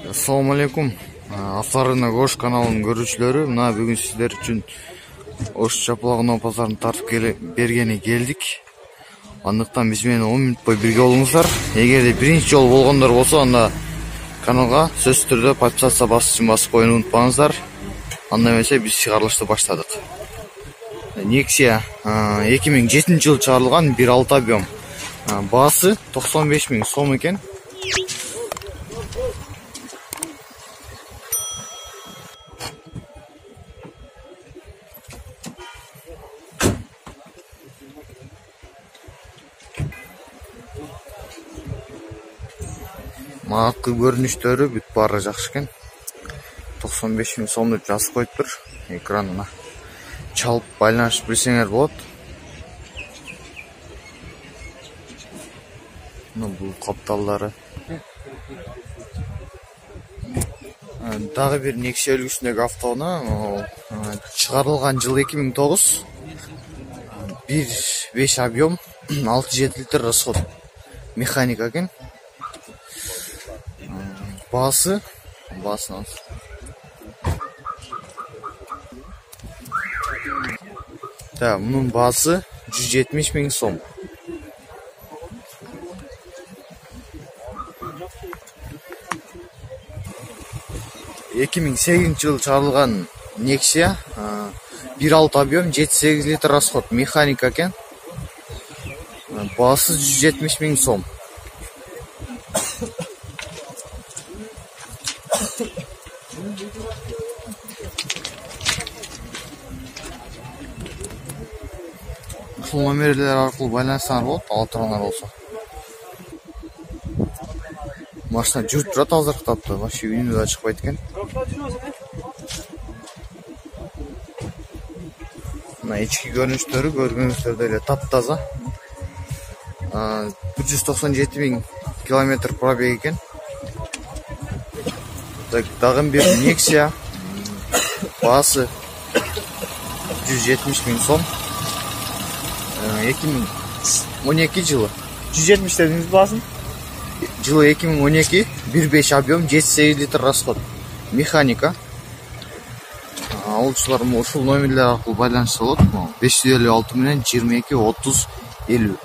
Assalamu alaikum. Авторына Ош каналының көрүүчүлөрү, мына бүгүн сиздер үчүн Ош Чаплагын пазарын тартып бергени келдик. Андыктан биз менен 10 мүнөт бой бирге болуңуздар. Эгерде биринчи жолу болгондор болсо, анда каналга сөзсүз түрдө подписаться басып коюуну унутпаңыздар. Анда эмесе биз чыгарылышты баштадык. Nexia 2007-жылы чыгарылган 1.6 объем. Баасы 95 000 сом экен. Маакы көрүнүштөрү бүт баары жакшы экен. 95 000 сом деп жазып коюптур. Экранына чалып байланышып билсеңер болот. Бул капталдары. Дагы бир Nexia үлгүсүндөгү автоунаа чыгарылган жыл 2009. 1.5 объем, 6-7 литр расход. Механика экен. Баасы мунун баасы 170 000 сом. Эки миң сегизинчи жылы чыгарылган Nexia 1.6 объем, 7-8 литр расход. Механика экен. Баасы 170 000 сом. Ушул номерлер аркылуу байланышсаңар болот, ала тургандар болсо. Машина жүрүп турат азырктапты, вообще үнү да чыкпайт экен. Мына ички көрүнүштөрү көргөнүңүздөрдөй эле таптаза. 197 000 километр пробег экен. Дагы бир Nexia, баасы 170 000 сом. 2012 жылы. 170 дедиңиз баасын? Жылы 2012, 1.5 объем, 7-8 литр расход. Механика. Алуучулар ушул номерлер аркылуу байланышса болот. 556 менен 22 30 50.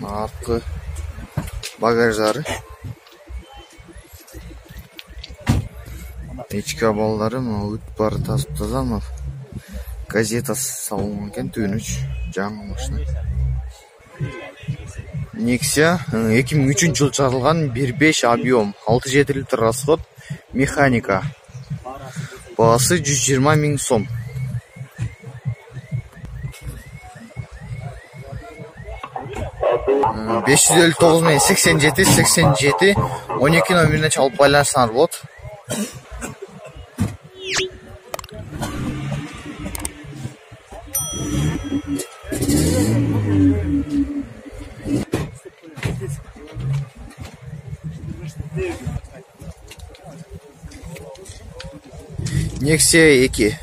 Аркы багаждары, ички абалдары, бүт баары таза, газета салынган экен, түнүч, жаңы машина. Nexia 2003 жылы чыгарылган 1.5 объем, 6-7 литр расход, механика. Баасы 120 000 сом. Beş yüz 59 мен 87 12 номерине чалып байланышсаңар болот. Nexia 2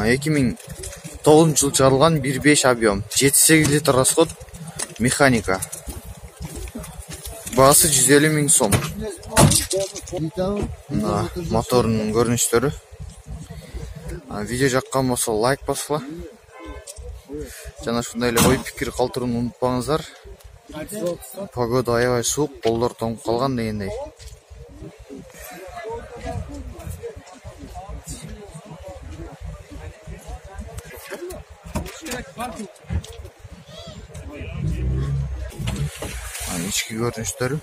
2009 жылы чыгарылган 1.5 объем, 7-8 литр расход, механика. Баасы 150 000 сом. Моторунун көрүнүштөрү. Видео жаккан болсо лайк баскыла. Жана ушундай эле ой пикир калтырууну унутпаңыздар. Погода аябай суук, колдор тоңуп калган дегендей. Ички көрүнүштөрү.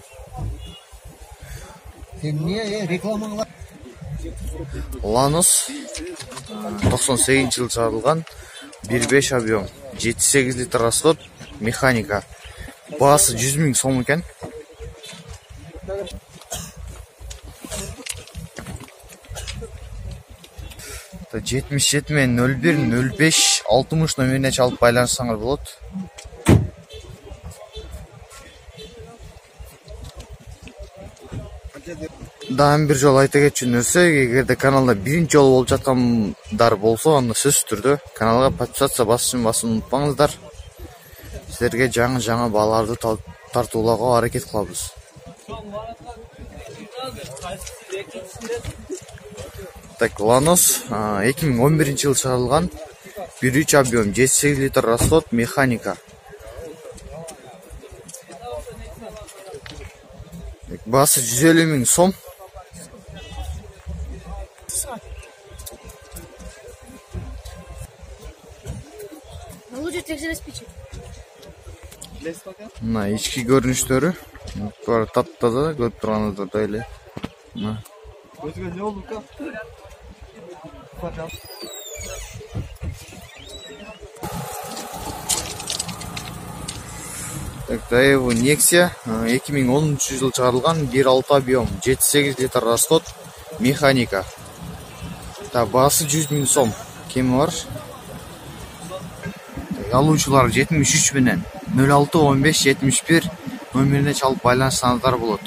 Lanos 98 жылы чыгарылган 1.5 объем, 7-8 литр расход, механика. Баасы 100 000 сом экен. Та 77 мен 01 05 60 номерине чалып байланышсаңар болот. Дагы бир жолу айта кетчү нерсе, эгерде каналда биринчи жолу болуп жаткандар болсо, анда сөзсүз түрдө каналга подписаться басып унутпаңыздар. Силерге жаңы бааларды тартуулоого аракет кылабыз. Так, Ланос 2011-жылы чыгарылган 1.3 объем, 7-8 литр расход, механика. Баасы 150 миң сом. Мына ички көрүнүштөрү баары таптаза, көрүп турганыңыздардай эле. Өзгө эмне болду ка? Так, Daewoo Nexia 2010-жылы чыгарылган 1.6 объем, 7-8 литр расход, механика. Та баасы 100 миң сом. Кеми бар? Алуучулар 73 менен 06-15-71 номерине чалып байланышсаңыздар болот.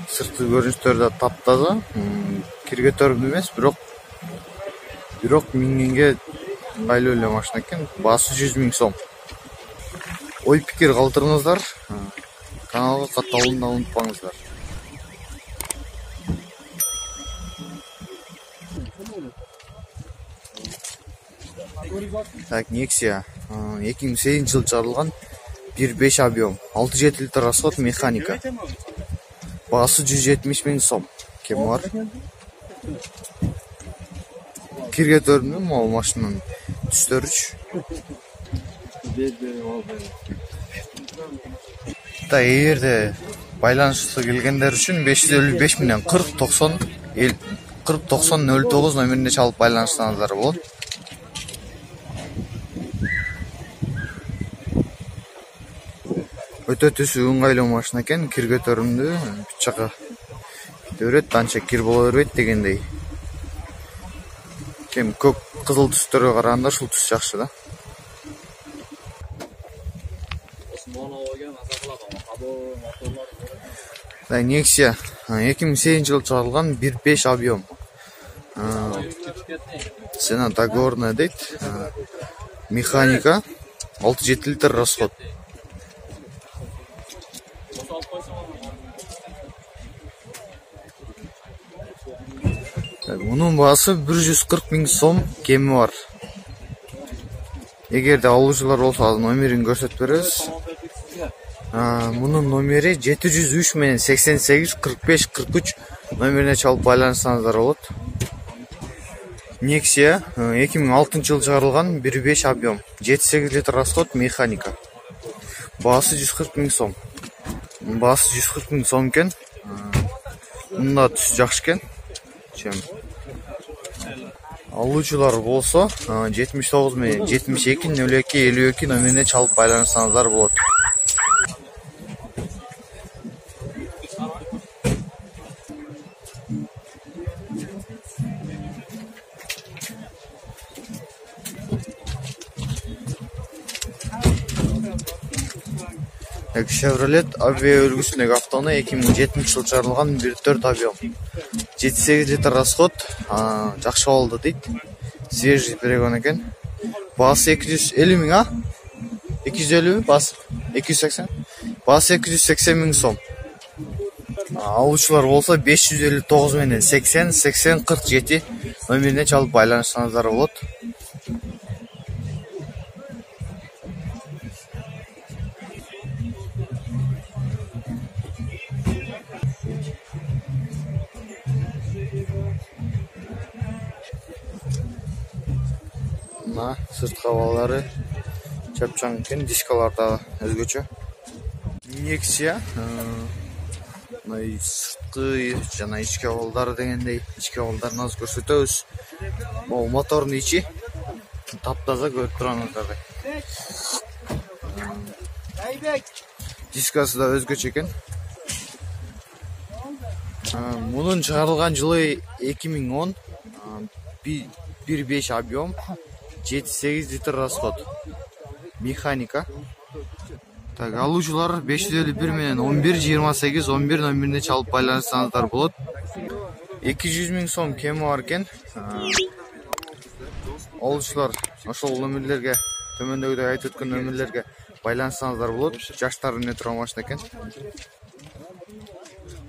Сыртқы көрүнүштөрү да таптаза, кирге төрүмдүү эмес, бирок мингенге байлуу эле машина экен. Баасы 100 миң сом. Ой пикир калтырыңыздар, каналга катталууну унутпаңыздар. Так, Nexia 2008-жылы чыгарылган 1.5 объем, 6-7 литр расход, механика. Баасы 170 миң сом. Кеми бар? Кирге төрүнүү могул машинанын түстөрүчү. Да, эгерде байланышка келгендер үчүн 555 менен 40 90 09 номерине чалып байланышсаңыздар болот. Өтө түсү ыңгайлуу машина экен, кирге төрүмдүү, бүт жака берет, анча кир боло бербейт дегендей. Кем көк кызыл түстөргө караганда ушул түс жакшы да. Nexia 2008-жылы чыгарылган 1.5 объем. Цена договорная дейт. Механика, 6-7 литр расход. Мунун баасы 140 миң сом, кеми бар. Эгерде алуучулар болсо, номерин көрсөтүп беребиз. Мунун номери 703 менен 88 45 43 номерине чалып байланышсаңыздар болот. Nexia 2006-жылы чыгарылган 1.5 объем, 7-8 литр расход, механика. Баасы 140 миң сом. Баасы 140 миң сом экен. Мында түс жакшы экен. Алуучулар болсо 79 менен 72 02 52 номерине чалып байланышсаңыздар болот. Chevrolet Aveo үлгүсүндөгү автоунаа 2007-жылы чыгарылган 1.4 объем, 7-8 литр расход, жакшы болду дейт. Свежий перегон экен. Баасы 250 миң, 250, баасы 280. Баасы 280 миң сом. Алуучулар болсо 559 менен 80 80 47 номерине чалып байланышсаңыздар болот. Сырткы абалары чапчаң экен, дискалар да өзгөчө. Nexia сырткы жана ички абалдары дегендей, ички абалдарын азыр көрсөтөбүз. Могу мотордун ичи таптаза, көрүп турганыңыздардай. Дискасы да өзгөчө экен. Мунун чыгарылган жылы 2010, 1.5 объем, 7-8 литр расход, механика. Так, алуучулар 551 менен 11 28 11 номерине чалып байланышсаңыздар болот. 200 000 сом кеми бар экен. Алуучулар ошол номерлерге, төмөндөгүдөй айтып өткөн номерлерге байланышсаңыздар болот. Жаштар эмне турган машина экен.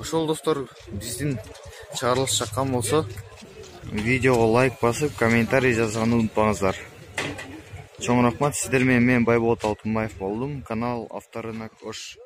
Ошол достор, биздин чыгарылыш жаккан болсо, видеого лайк басып, комментарий жазганды унутпаңыздар. Чоң рахмат. Сиздер менен мен Байболот Алтынбаев болдум. Канал Авторынок Ош.